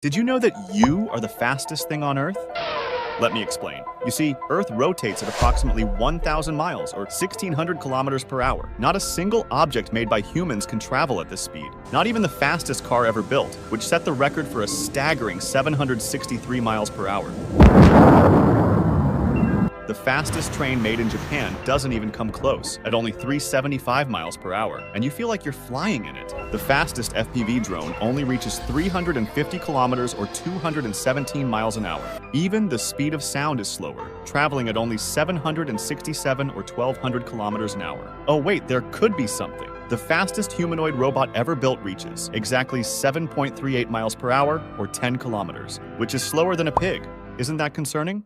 Did you know that you are the fastest thing on Earth? Let me explain. You see, Earth rotates at approximately 1,000 miles or 1,600 kilometers per hour. Not a single object made by humans can travel at this speed. Not even the fastest car ever built, which set the record for a staggering 763 miles per hour. The fastest train made in Japan doesn't even come close, at only 375 miles per hour, and you feel like you're flying in it. The fastest FPV drone only reaches 350 kilometers or 217 miles an hour. Even the speed of sound is slower, traveling at only 767 or 1,200 kilometers an hour. Oh wait, there could be something. The fastest humanoid robot ever built reaches exactly 7.38 miles per hour or 10 kilometers, which is slower than a pig. Isn't that concerning?